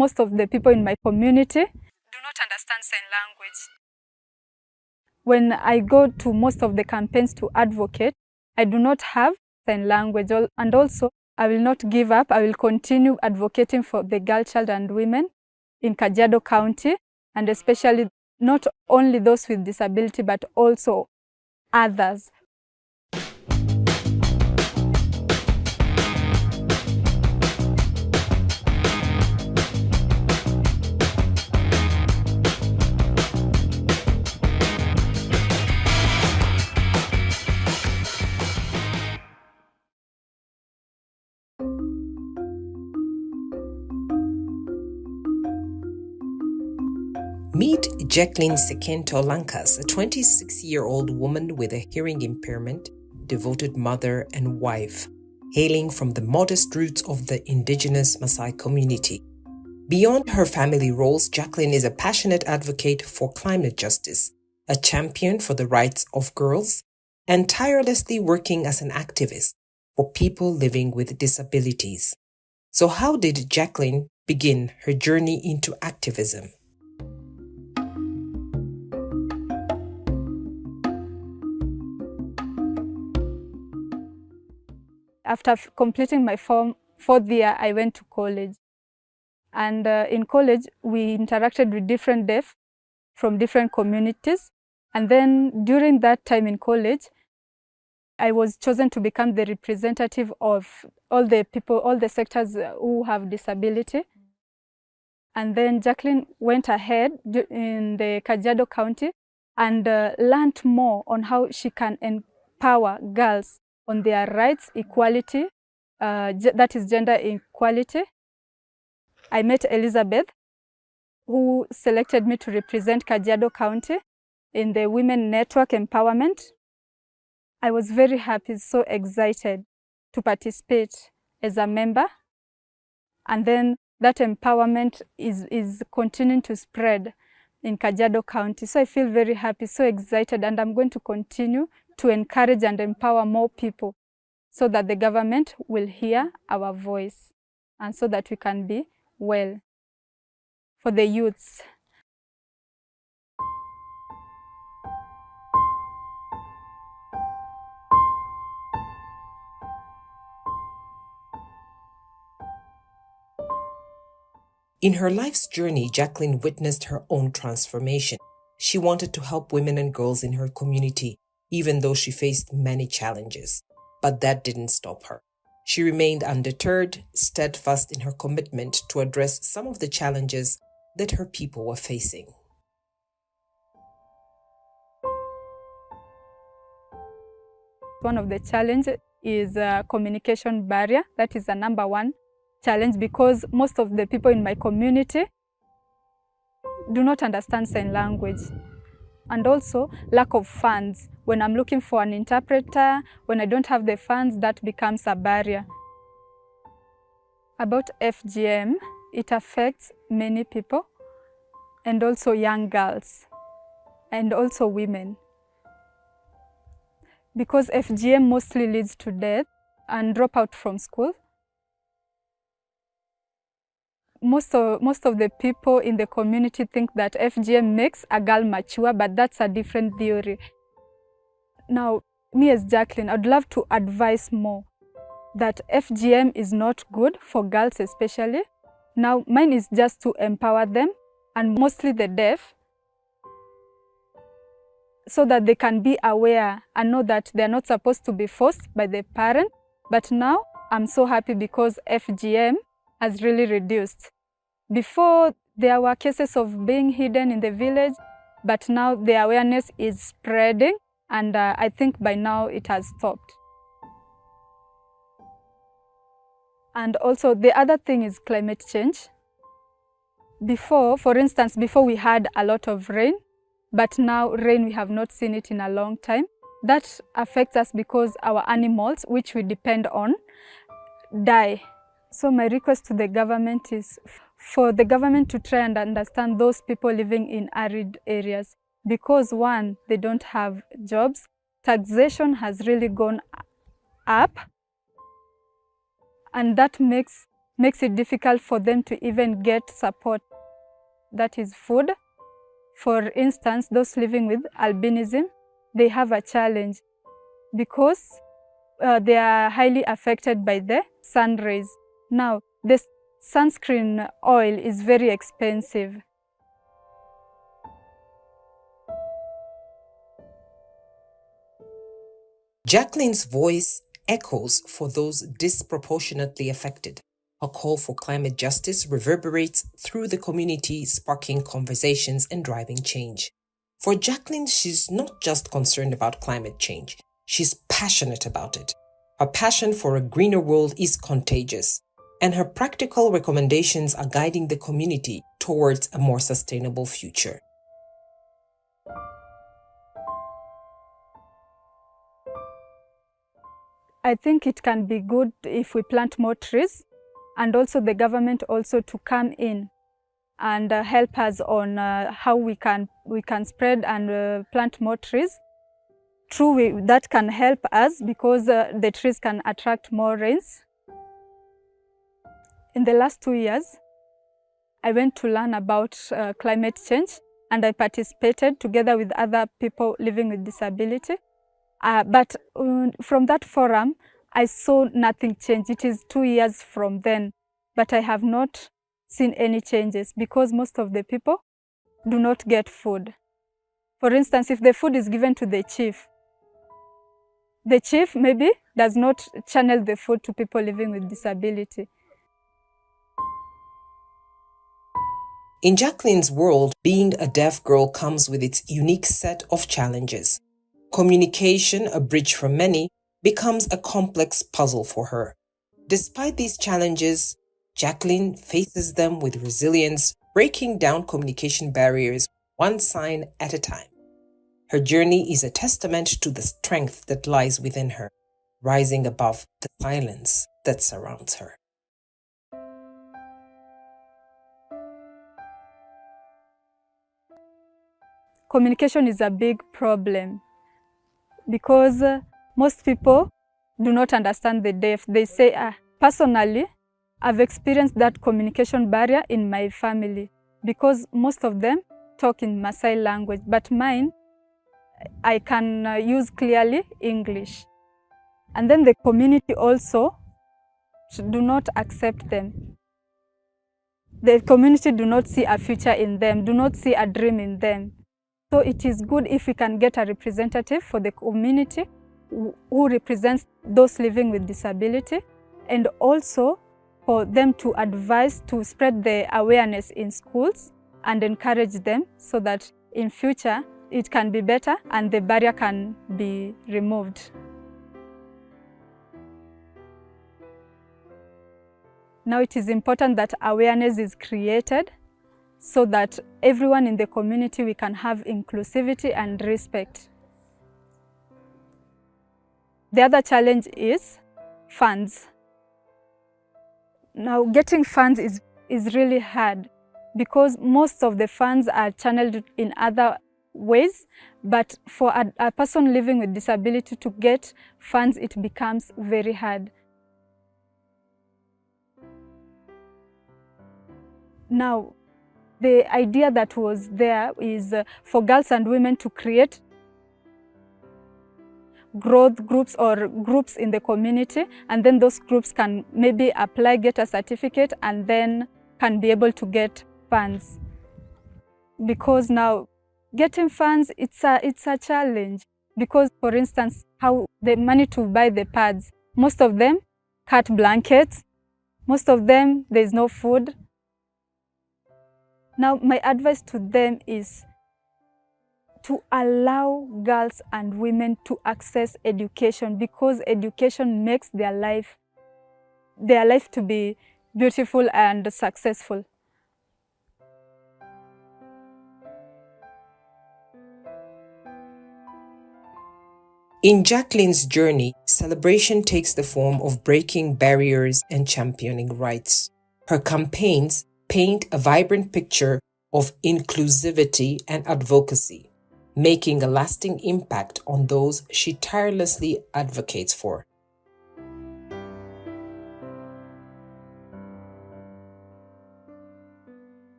most of the people in my community do not understand sign language. When I go to most of the campaigns to advocate, I do not have sign language, and also I will not give up. I will continue advocating for the girl child and women in Kajiado County, and especially not only those with disability, but also others. Meet Jackline Sekento Lankas, a 26-year-old woman with a hearing impairment, devoted mother and wife, hailing from the modest roots of the indigenous Maasai community. Beyond her family roles, Jaclyn is a passionate advocate for climate justice, a champion for the rights of girls, and tirelessly working as an activist for people living with disabilities. So how did Jaclyn begin her journey into activism? After completing my fourth year, I went to college. And in college, we interacted with different deaf from different communities. And then during that time in college, I was chosen to become the representative of all the people, all the sectors who have disability. And then Jaclyn went ahead in the Kajiado County and learned more on how she can empower girls on their rights, equality, that is gender equality. I met Elizabeth, who selected me to represent Kajiado County in the Women Network Empowerment. I was very happy, so excited to participate as a member. And then that empowerment is continuing to spread in Kajiado County. So I feel very happy, so excited, and I'm going to continue to encourage and empower more people so that the government will hear our voice and so that we can be well for the youths. In her life's journey, Jaclyn witnessed her own transformation. She wanted to help women and girls in her community, even though she faced many challenges. But that didn't stop her. She remained undeterred, steadfast in her commitment to address some of the challenges that her people were facing. One of the challenges is communication barrier. That is the number one challenge, because most of the people in my community do not understand sign language. And also lack of funds. When I'm looking for an interpreter, when I don't have the funds, that becomes a barrier. About FGM, it affects many people, and also young girls, and also women. Because FGM mostly leads to death and dropout from school. Most of the people in the community think that FGM makes a girl mature, but that's a different theory. Now, me as Jaclyn, I'd love to advise more that FGM is not good for girls especially. Now, mine is just to empower them, and mostly the deaf, so that they can be aware and know that they're not supposed to be forced by the parent. But now, I'm so happy because FGM has really reduced. Before, there were cases of being hidden in the village, but now the awareness is spreading, and I think by now it has stopped. And also, the other thing is climate change. Before, for instance, before we had a lot of rain, but now rain, we have not seen it in a long time. That affects us because our animals, which we depend on, die. So my request to the government is for the government to try and understand those people living in arid areas, because one, they don't have jobs. Taxation has really gone up, and that makes makes it difficult for them to even get support. That is food. For instance, those living with albinism, they have a challenge because they are highly affected by the sun rays. Now, the sunscreen oil is very expensive. Jaclyn's voice echoes for those disproportionately affected. Her call for climate justice reverberates through the community, sparking conversations and driving change. For Jaclyn, she's not just concerned about climate change, she's passionate about it. Her passion for a greener world is contagious, and her practical recommendations are guiding the community towards a more sustainable future. I think it can be good if we plant more trees, and also the government also to come in and help us on how we can spread and plant more trees. True, that can help us because the trees can attract more rains. In the last 2 years, I went to learn about climate change, and I participated together with other people living with disability. But from that forum, I saw nothing change. It is 2 years from then, but I have not seen any changes because most of the people do not get food. For instance, if the food is given to the chief maybe does not channel the food to people living with disability. In Jaclyn's world, being a deaf girl comes with its unique set of challenges. Communication, a bridge for many, becomes a complex puzzle for her. Despite these challenges, Jaclyn faces them with resilience, breaking down communication barriers one sign at a time. Her journey is a testament to the strength that lies within her, rising above the silence that surrounds her. Communication is a big problem because most people do not understand the deaf. They say, personally, I've experienced that communication barrier in my family because most of them talk in Maasai language, but mine, I can use clearly English. And then the community also do not accept them. The community do not see a future in them, do not see a dream in them. So it is good if we can get a representative for the community who represents those living with disability, and also for them to advise, to spread the awareness in schools and encourage them so that in future it can be better and the barrier can be removed. Now it is important that awareness is created so that everyone in the community, we can have inclusivity and respect. The other challenge is funds. Now getting funds is really hard because most of the funds are channeled in other ways, but for a person living with disability to get funds, it becomes very hard. Now, the idea that was there is for girls and women to create growth groups or groups in the community, and then those groups can maybe apply, get a certificate, and then can be able to get funds. Because now getting funds, it's a challenge because, for instance, how the money to buy the pads, most of them cut blankets, most of them there's no food. Now, my advice to them is to allow girls and women to access education because education makes their life to be beautiful and successful. In Jaclyn's journey, celebration takes the form of breaking barriers and championing rights. Her campaigns paint a vibrant picture of inclusivity and advocacy, making a lasting impact on those she tirelessly advocates for.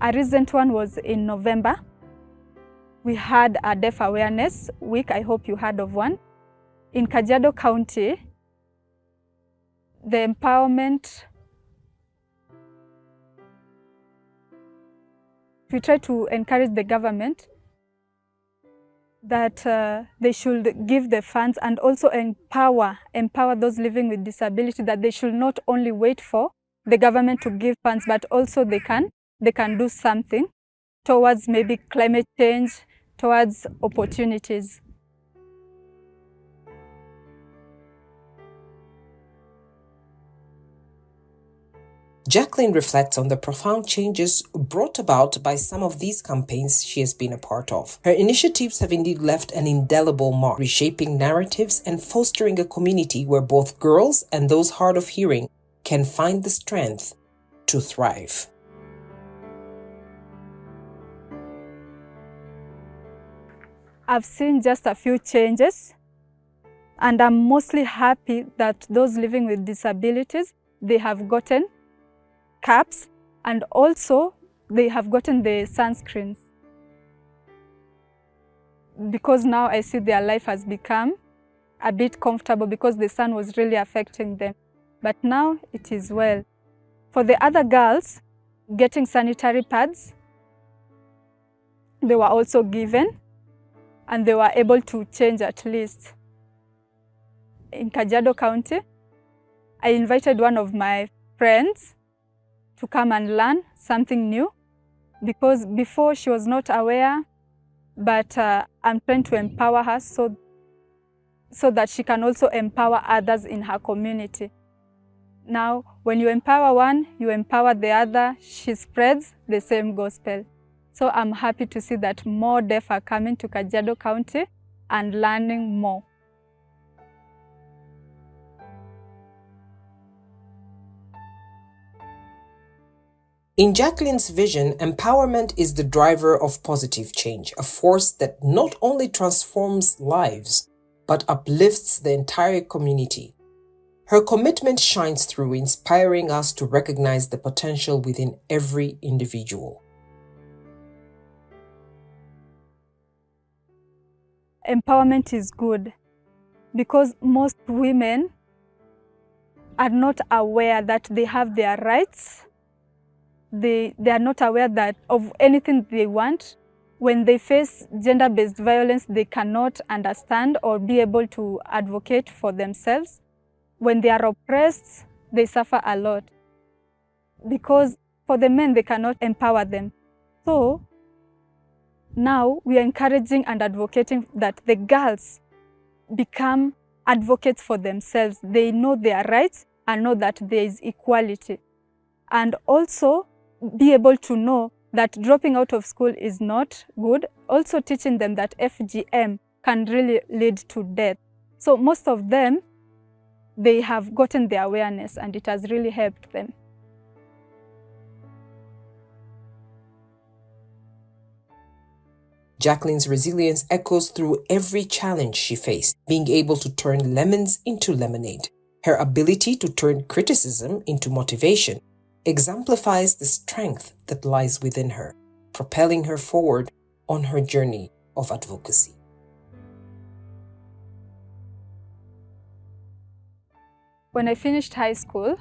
A recent one was in November. We had a Deaf Awareness Week. I hope you heard of one. In Kajiado County, the empowerment, we try to encourage the government that they should give the funds and also empower those living with disability, that they should not only wait for the government to give funds, but also they can do something towards maybe climate change, towards opportunities. Jaclyn reflects on the profound changes brought about by some of these campaigns she has been a part of. Her initiatives have indeed left an indelible mark, reshaping narratives and fostering a community where both girls and those hard of hearing can find the strength to thrive. I've seen just a few changes, and I'm mostly happy that those living with disabilities, they have gotten caps, and also they have gotten the sunscreens. Because now I see their life has become a bit comfortable because the sun was really affecting them. But now it is well. For the other girls, getting sanitary pads, they were also given, and they were able to change at least. In Kajiado County, I invited one of my friends to come and learn something new, because before she was not aware, but I'm trying to empower her so that she can also empower others in her community. Now, when you empower one, you empower the other, she spreads the same gospel. So I'm happy to see that more deaf are coming to Kajiado County and learning more. In Jaclyn's vision, empowerment is the driver of positive change, a force that not only transforms lives, but uplifts the entire community. Her commitment shines through, inspiring us to recognize the potential within every individual. Empowerment is good because most women are not aware that they have their rights. They are not aware that of anything they want. When they face gender-based violence, they cannot understand or be able to advocate for themselves. When they are oppressed, they suffer a lot because for the men, they cannot empower them. So now we are encouraging and advocating that the girls become advocates for themselves. They know their rights and know that there is equality. And also be able to know that dropping out of school is not good. Also teaching them that FGM can really lead to death. So most of them, they have gotten the awareness and it has really helped them. Jaclyn's resilience echoes through every challenge she faced, being able to turn lemons into lemonade. Her ability to turn criticism into motivation exemplifies the strength that lies within her, propelling her forward on her journey of advocacy. When I finished high school,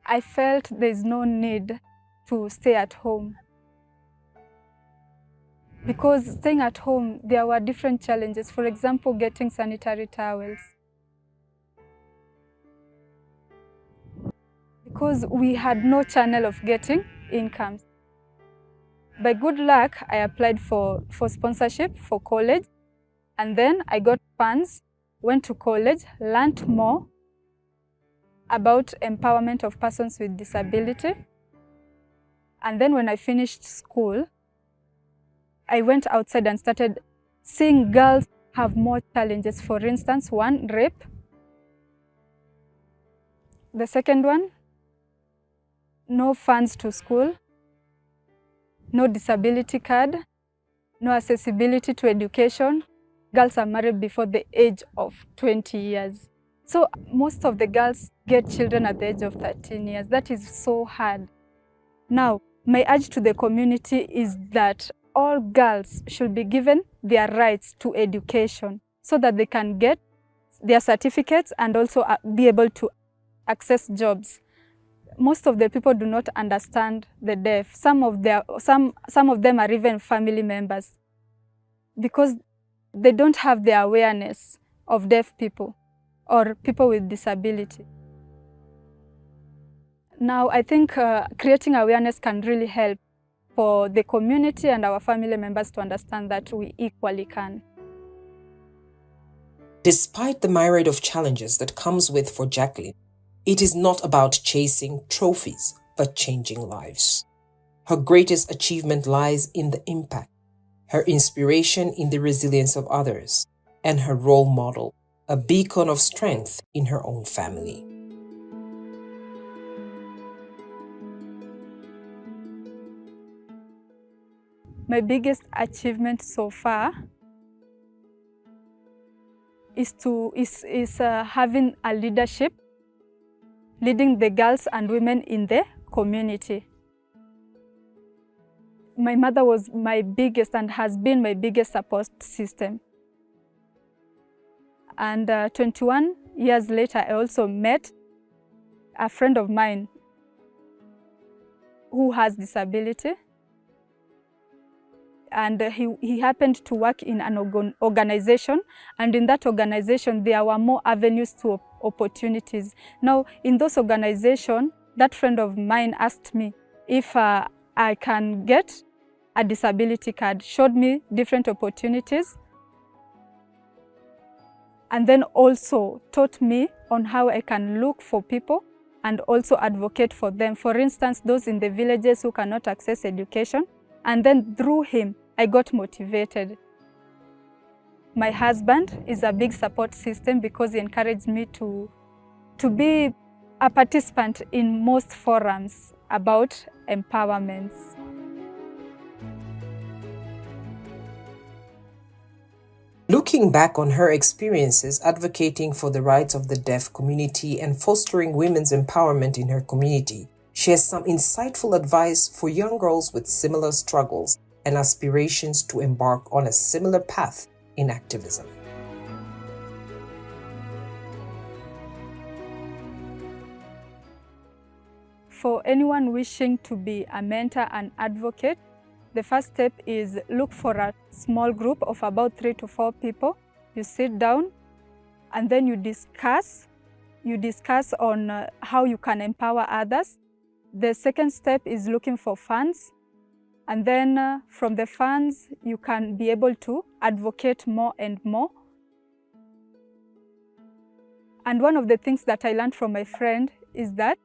I felt there's no need to stay at home. Because staying at home, there were different challenges. For example, getting sanitary towels. Because we had no channel of getting incomes. By good luck, I applied for sponsorship for college, and then I got funds, went to college, learned more about empowerment of persons with disability. And then when I finished school, I went outside and started seeing girls have more challenges. For instance, one, rape. The second one, no funds to school, no disability card, no accessibility to education. Girls are married before the age of 20 years. So most of the girls get children at the age of 13 years. That is so hard. Now, My urge to the community is that all girls should be given their rights to education so that they can get their certificates and also be able to access jobs. Most of the people do not understand the deaf. Some of them are even family members because they don't have the awareness of deaf people or people with disability. Now, I think creating awareness can really help for the community and our family members to understand that we equally can. Despite the myriad of challenges that comes with for Jaclyn, it is not about chasing trophies, but changing lives. Her greatest achievement lies in the impact, her inspiration in the resilience of others, and her role model, a beacon of strength in her own family. My biggest achievement so far is having a leadership, leading the girls and women in the community. My mother was my biggest and has been my biggest support system. And 21 years later, I also met a friend of mine who has disability. And he happened to work in an organization, and in that organization there were more avenues to opportunities. Now, in those organizations, that friend of mine asked me if I can get a disability card, showed me different opportunities, and then also taught me on how I can look for people and also advocate for them. For instance, those in the villages who cannot access education. And then through him, I got motivated. My husband is a big support system because he encouraged me to be a participant in most forums about empowerments. Looking back on her experiences advocating for the rights of the deaf community and fostering women's empowerment in her community, she has some insightful advice for young girls with similar struggles and aspirations to embark on a similar path in activism. For anyone wishing to be a mentor and advocate, the first step is look for a small group of about 3 to 4 people. You sit down and then you discuss on how you can empower others. The second step is looking for funds. And then from the funds, you can be able to advocate more and more. And one of the things that I learned from my friend is that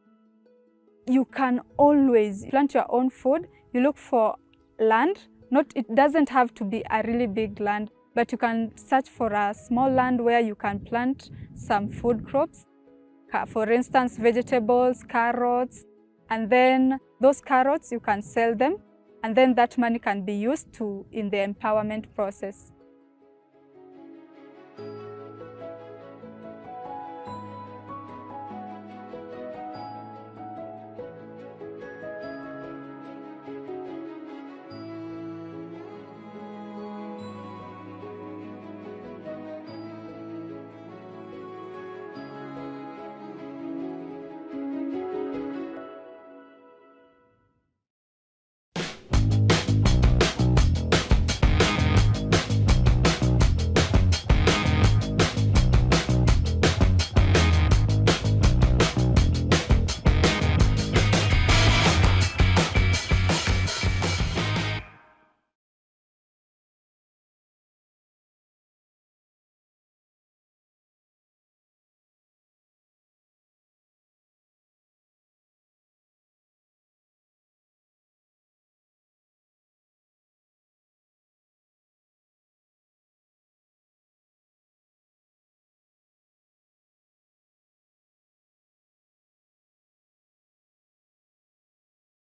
you can always plant your own food. You look for land. It doesn't have to be a really big land, but you can search for a small land where you can plant some food crops. For instance, vegetables, carrots, and then those carrots you can sell them, and then that money can be used in the empowerment process.